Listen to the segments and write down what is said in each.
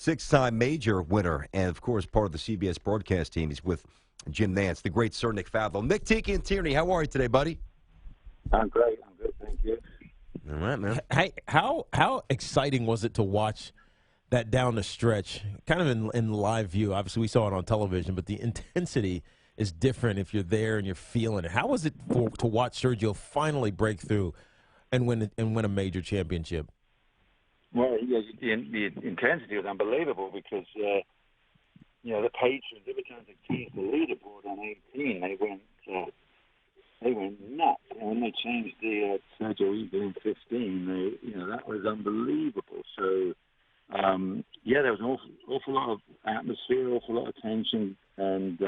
six-time major winner, and of course part of the CBS broadcast team. He's with Jim Nantz, the great Sir Nick Faldo. Nick, Tiki, and Tierney, how are you today, buddy? I'm great. I'm good, thank you. All right, man. Hey, how exciting was it to watch that down the stretch, kind of in live view? Obviously, we saw it on television, but the intensity is different if you're there and you're feeling it. How was it to watch Sergio finally break through and win a major championship? Well, yeah, the intensity was unbelievable because, the patrons, every time they teased the leaderboard on 18, they went nuts. And when they changed the Sergio Eagle in 15, that was unbelievable. So, there was an awful lot of atmosphere, awful lot of tension, and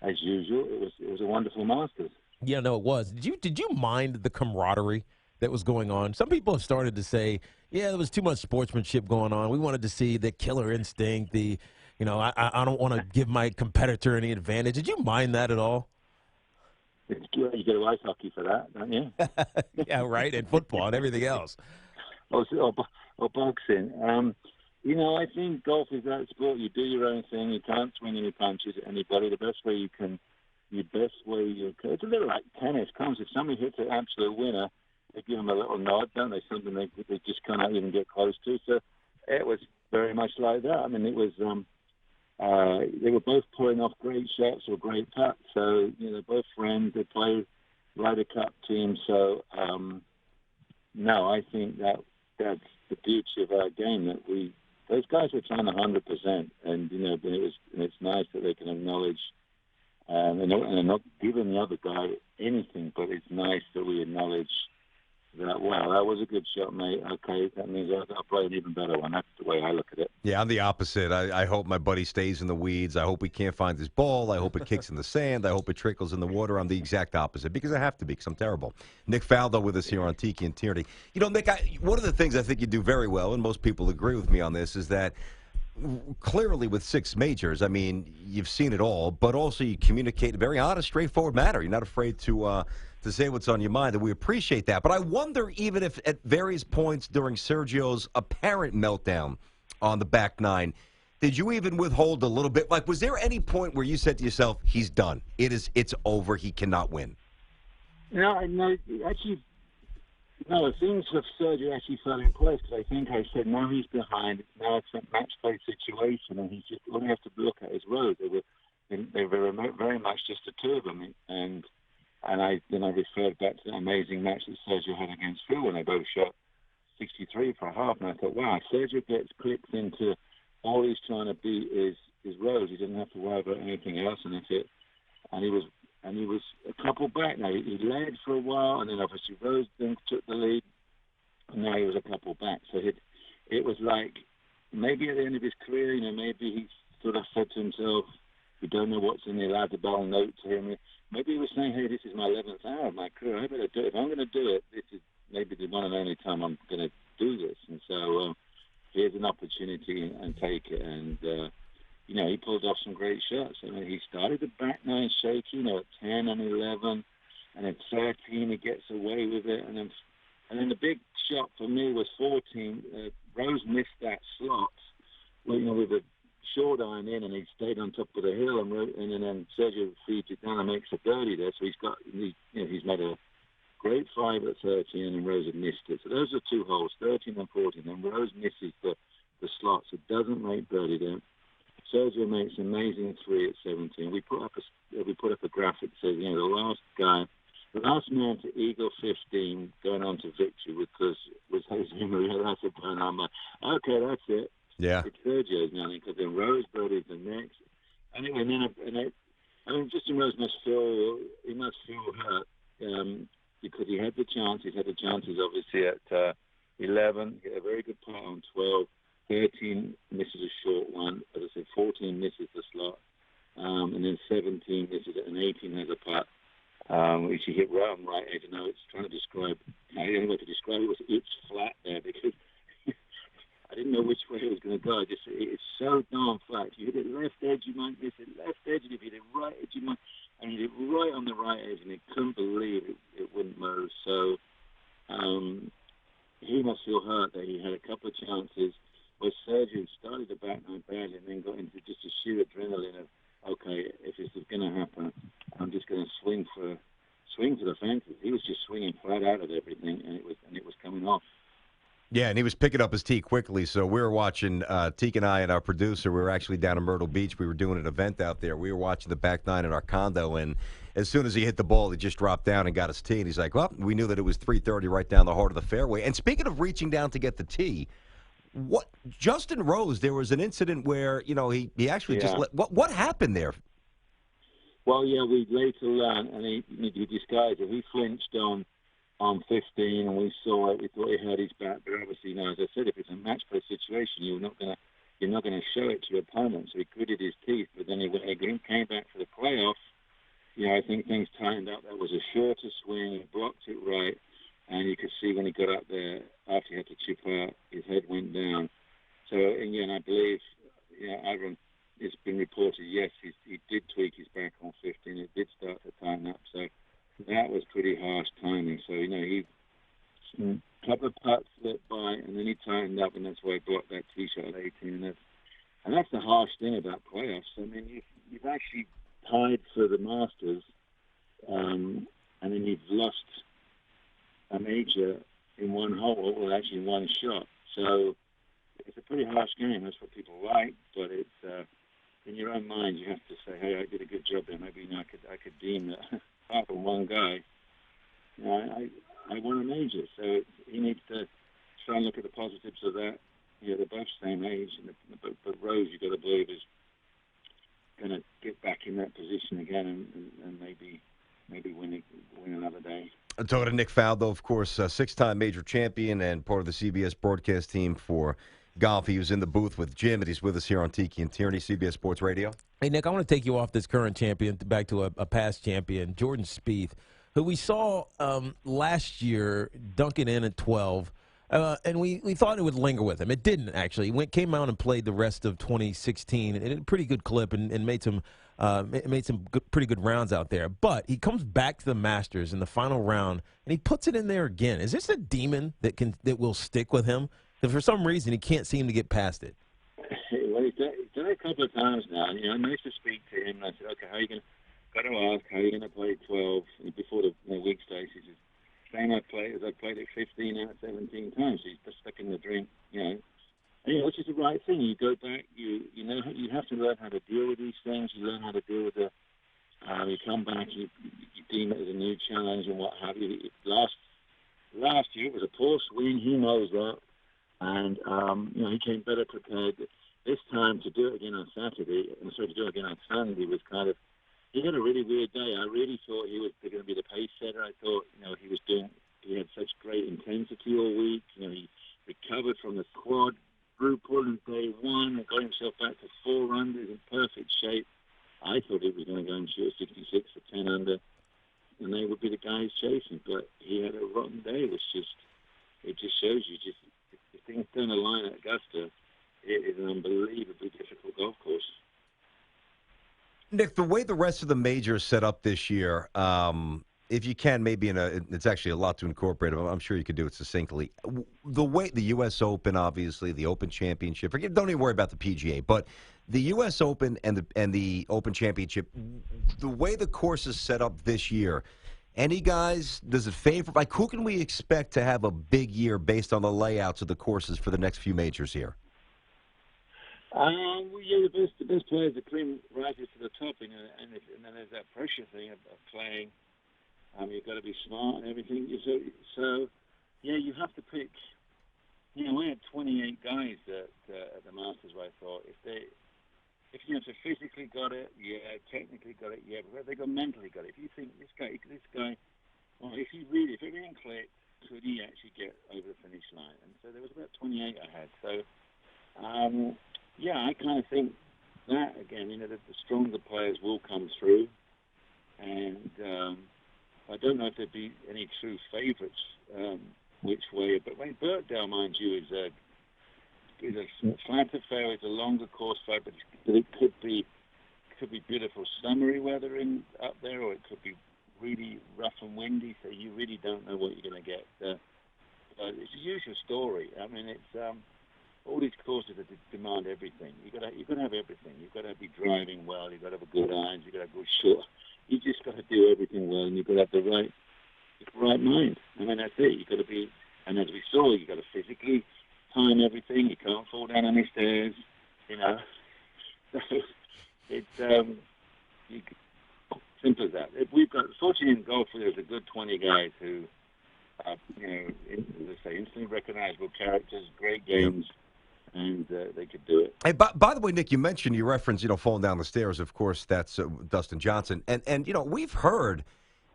as usual, it was a wonderful Masters. Yeah, no, it was. Did you mind the camaraderie that was going on? Some people have started to say, yeah, there was too much sportsmanship going on. We wanted to see the killer instinct. I don't want to give my competitor any advantage. Did you mind that at all? It's good. You go to ice hockey for that, don't you? Yeah, right. And football and everything else. Or boxing. I think golf is that sport. You do your own thing. You can't swing any punches at anybody. The best way you can. It's a little like tennis. If somebody hits an absolute winner, they give them a little nod, don't they? Something they just cannot even get close to. So it was very much like that. I mean, it was. They were both pulling off great shots or great putts. So they're both friends. They play Ryder Cup team. So no, I think that's the beauty of our game, that those guys were trying 100%, and it's nice that they can acknowledge. And they're not giving the other guy anything, but it's nice that we acknowledge that, wow, that was a good shot, mate. Okay, that means I'll play an even better one. That's the way I look at it. Yeah, I'm the opposite. I hope my buddy stays in the weeds. I hope he can't find his ball. I hope it kicks in the sand. I hope it trickles in the water. I'm the exact opposite because I have to be, because I'm terrible. Nick Faldo with us here on Tiki and Tierney. Nick, one of the things I think you do very well, and most people agree with me on this, is that clearly with six majors, I mean, you've seen it all, but also you communicate in a very honest, straightforward manner. You're not afraid to say what's on your mind, and we appreciate that. But I wonder, even if at various points during Sergio's apparent meltdown on the back nine, did you even withhold a little bit? Like, was there any point where you said to yourself, he's done, it's over, he cannot win? No, actually, no, things with Sergio actually fell in place, because I think I said, now he's behind, now it's a match play situation, and he's just, all he has to look at is Rose. They were very much just the two of them, and I referred back to the amazing match that Sergio had against Phil when they both shot 63 for a half, and I thought, wow, Sergio gets clipped into all he's trying to beat is Rose. He doesn't have to worry about anything else, and he was a couple back. Now he led for a while, and then obviously Rose then took the lead, and now he was a couple back. So it was like maybe at the end of his career, maybe he sort of said to himself, we don't know what's in the Ladder note to him. Maybe he was saying, hey, this is my 11th hour of my career. I better do it. If I'm going to do it, this is maybe the one and only time I'm going to do this. And so here's an opportunity, and take it. And, he pulled off some great shots. I mean, he started the back nine shaky, at 10 and 11. And at 13, he gets away with it. And then the big shot for me was 14. Rose missed that slot, with a short iron in, and he stayed on top of the hill, and then Sergio feeds it down and makes a birdie there. So he's made a great 5 at 13, and Rose had missed it. So those are two holes, 13 and 14. And Rose misses the slots. It doesn't make birdie there. Sergio makes an amazing 3 at 17. We put up a graphic that says, the last man to eagle 15 going on to victory was Jose Maria. That's a turn. I'm like, okay, that's it. Yeah. It's Sergio's now, because then Rose birdies the next. Anyway, Rose must feel hurt because he had the chances. Had the chances, obviously, at 11. He had a very good putt on 12. 13 misses a short one. As I said, 14 misses the slot. And then 17 misses it, and 18 has a putt, which he hit right on right edge. And I was trying to describe, the only way to describe it was it's flat there, because I didn't know which way it was going to go. It's so darn flat. If you hit it left edge, you might miss it left edge. And if you hit it right edge, you might. And he hit it right on the right edge, and he couldn't believe it wouldn't move. So he must feel hurt that he had a couple of chances. where Sergio started the back nine badly and then got into just a sheer adrenaline of, okay, if this is going to happen, I'm just going to swing for the fences. He was just swinging flat out at everything, and it was coming off. Yeah, and he was picking up his tee quickly. So we were watching, Teak and I and our producer, we were actually down in Myrtle Beach. We were doing an event out there. We were watching the back nine in our condo, and as soon as he hit the ball, he just dropped down and got his tee. And he's like, well, we knew that it was 330 right down the heart of the fairway. And speaking of reaching down to get the tee, Justin Rose, there was an incident where, he actually just what happened there? Well, yeah, we later learned, and he disguised it. He flinched on 15, and we saw it. We thought he had his back, but obviously, as I said, if it's a match play situation, you're not gonna show it to your opponent. So he gritted his teeth, but then he came back for the playoff. I think things tightened up. That was a shorter swing. He blocked it right, and you could see when he got up there after he had to chip out, his head went down. So, and I believe, Aaron, it's been reported, yes, he did tweak his back on 15. It did start to tighten up. So that was pretty harsh timing. So, he a couple of putts slipped by, and then he tightened up, and that's why he blocked that tee shot at 18. And that's the harsh thing about playoffs. I mean, you've actually tied for the Masters, and then you've lost a major in one hole, or actually in one shot. So it's a pretty harsh game. That's what people like, but it's in your own mind, you have to say, hey, I did a good job there. Maybe I could deem that apart from one guy, I won a major. So he needs to try and look at the positives of that. They're both same age, but Rose, you've got to believe, is going to get back in that position again and maybe win another day. I'm talking to Nick Faldo, of course, six-time major champion and part of the CBS broadcast team for golf. He was in the booth with Jim, and he's with us here on Tiki and Tierney, CBS Sports Radio. Hey, Nick, I want to take you off this current champion back to a past champion, Jordan Spieth, who we saw last year dunking in at 12. And we thought it would linger with him. It didn't, actually. He came out and played the rest of 2016 and a pretty good clip and made some pretty good rounds out there. But he comes back to the Masters in the final round, and he puts it in there again. Is this a demon that will stick with him? Because for some reason, he can't seem to get past it. Well, he's done it a couple of times now. I managed to speak to him, and I said, okay, how are you going to play 12 before the week stage? He says, same I've played it 15 out of 17 times. He's just stuck in the drink, which is the right thing. You go back, you have to learn how to deal with these things. You learn how to deal with you come back, you deem it as a new challenge and what have you. Last year it was a poor swing. He knows that, and he came better prepared. This time to do it again on Saturday, to do it again on Sunday was kind of. He had a really weird day. I really thought he was going to be the pace setter. I thought, he had such great intensity all week. He recovered from the quadruple in day one and got himself back to 4 under in perfect shape. I thought he was going to go and shoot 66 for 10 under, and they would be the guys chasing. But he had a rotten day. It just shows you, if things don't align at Augusta, it is an unbelievably difficult golf course. Nick, the way the rest of the majors set up this year, if you can, maybe it's actually a lot to incorporate. I'm sure you could do it succinctly. The way the U.S. Open, obviously, the Open Championship. Don't even worry about the PGA, but the U.S. Open and the Open Championship. The way the course is set up this year, any guys, does it favor? Like, who can we expect to have a big year based on the layouts of the courses for the next few majors here? The best players, the cream rises to the top, and then there's that pressure thing of playing. You've got to be smart and everything. So, you have to pick. We had 28 guys at the Masters where I thought if they physically got it, technically got it, but they got mentally got it. If you think this guy, well, if everything clicked, could he actually get over the finish line? And so there was about 28 I had. So. I kind of think that, again, that the stronger players will come through. And I don't know if there'd be any true favourites which way. But Birkdale, mind you, is a flatter fairway, it's a longer course fairway, but it could be beautiful summery weather up there, or it could be really rough and windy, so you really don't know what you're going to get. It's a usual story. I mean, it's all these courses that demand everything. You got to have everything. You've got to be driving well. You've got to have a good irons. You've got to have a good shot. You just got to do everything well, and you've got to have the right mind. I mean, that's it. You've got to be, and as we saw, you've got to physically time everything. You can't fall down any stairs. You know, so it's simple as that. We've got, fortunately in golf, there's a good 20 guys who, as I say, instantly recognizable characters, great games. Yep. And they could do it. Hey, by the way, Nick, you mentioned, you referenced, falling down the stairs. Of course, that's Dustin Johnson. And we've heard,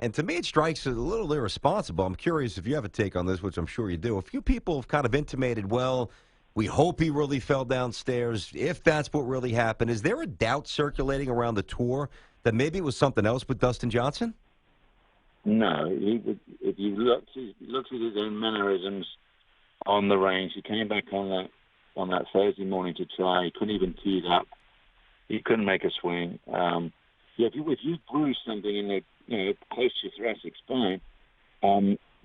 and to me it strikes as a little irresponsible. I'm curious if you have a take on this, which I'm sure you do. A few people have kind of intimated, well, we hope he really fell downstairs, if that's what really happened. Is there a doubt circulating around the tour that maybe it was something else with Dustin Johnson? No. If you looked at his own mannerisms on the range, he came back on that Thursday morning to try. He couldn't even tee it up. He couldn't make a swing. If you bruise something in the close to your thoracic spine,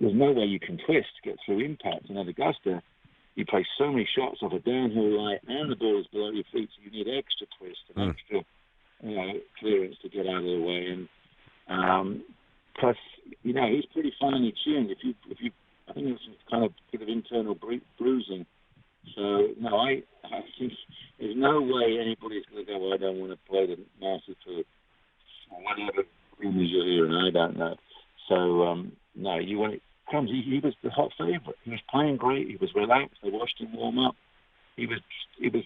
there's no way you can twist to get through impact. And at Augusta, you play so many shots off a downhill lie, and the ball is below your feet, so you need extra twist and extra clearance to get out of the way. And plus, he's pretty finely tuned. If you, I think it was some kind of bit of internal bruising. So, no, I think there's no way anybody's going to go, well, I don't want to play the Masters for whatever rumors you're hearing. I don't know. So, no, he was the hot favorite. He was playing great. He was relaxed. They watched him warm up. He was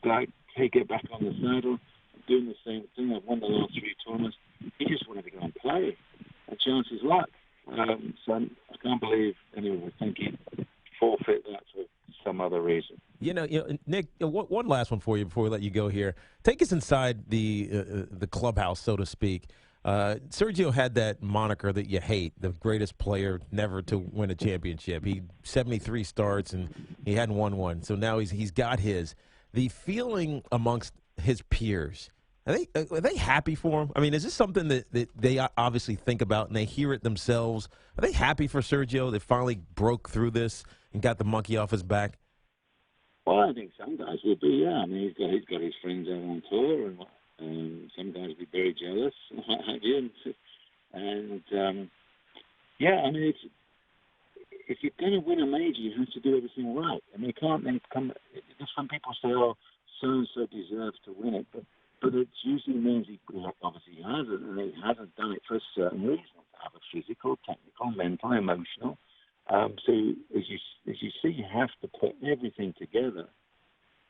like, hey, get back on the saddle. I'm doing the same thing. I've won the last 3 tournaments. He just wanted to go and play. A chance his luck. So I can't believe anyone would think he'd forfeit that for some other reason. Nick, one last one for you before we let you go here. Take us inside the clubhouse, so to speak. Sergio had that moniker that you hate, the greatest player never to win a championship. He 73 starts and he hadn't won one, so now he's got his. The feeling amongst his peers, are they happy for him? I mean, is this something that they obviously think about and they hear it themselves? Are they happy for Sergio that finally broke through this and got the monkey off his back? Well, I think some guys will be, yeah. I mean, he's got his friends out on tour, and some guys will be very jealous, and what have you. And yeah, I mean, if you're going to win a major, you have to do everything right. I mean, you can't then come. Some people say, "Oh, so and so deserves to win it," but it usually means he obviously hasn't, and he hasn't done it for a certain reason. Either physical, technical, mental, emotional. So as you see, you have to put everything together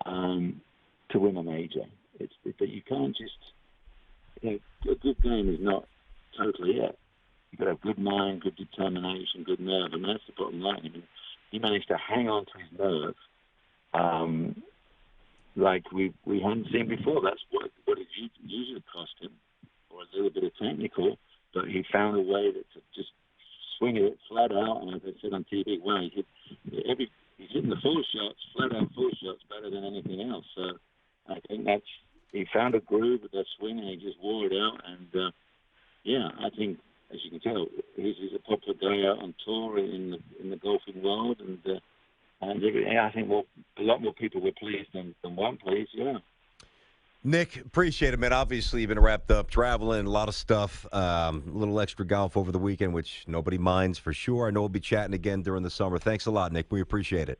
to win a major. But you can't just, a good game is not totally it. You've got to have good mind, good determination, good nerve, and that's the bottom line. I mean, he managed to hang on to his nerve like we hadn't seen before. That's what it usually cost him, or a little bit of technical, but he found a way to just swing it flat out, and as I said on TV, wow, he's hitting the full shots, flat out full shots, better than anything else. So I think he found a groove with that swing, and he just wore it out. And yeah, I think, as you can tell, he's a popular guy out on tour in the golfing world, and I think a lot more people were pleased than weren't pleased. Yeah. Nick, appreciate it, man. Obviously, you've been wrapped up traveling, a lot of stuff, a little extra golf over the weekend, which nobody minds for sure. I know we'll be chatting again during the summer. Thanks a lot, Nick. We appreciate it.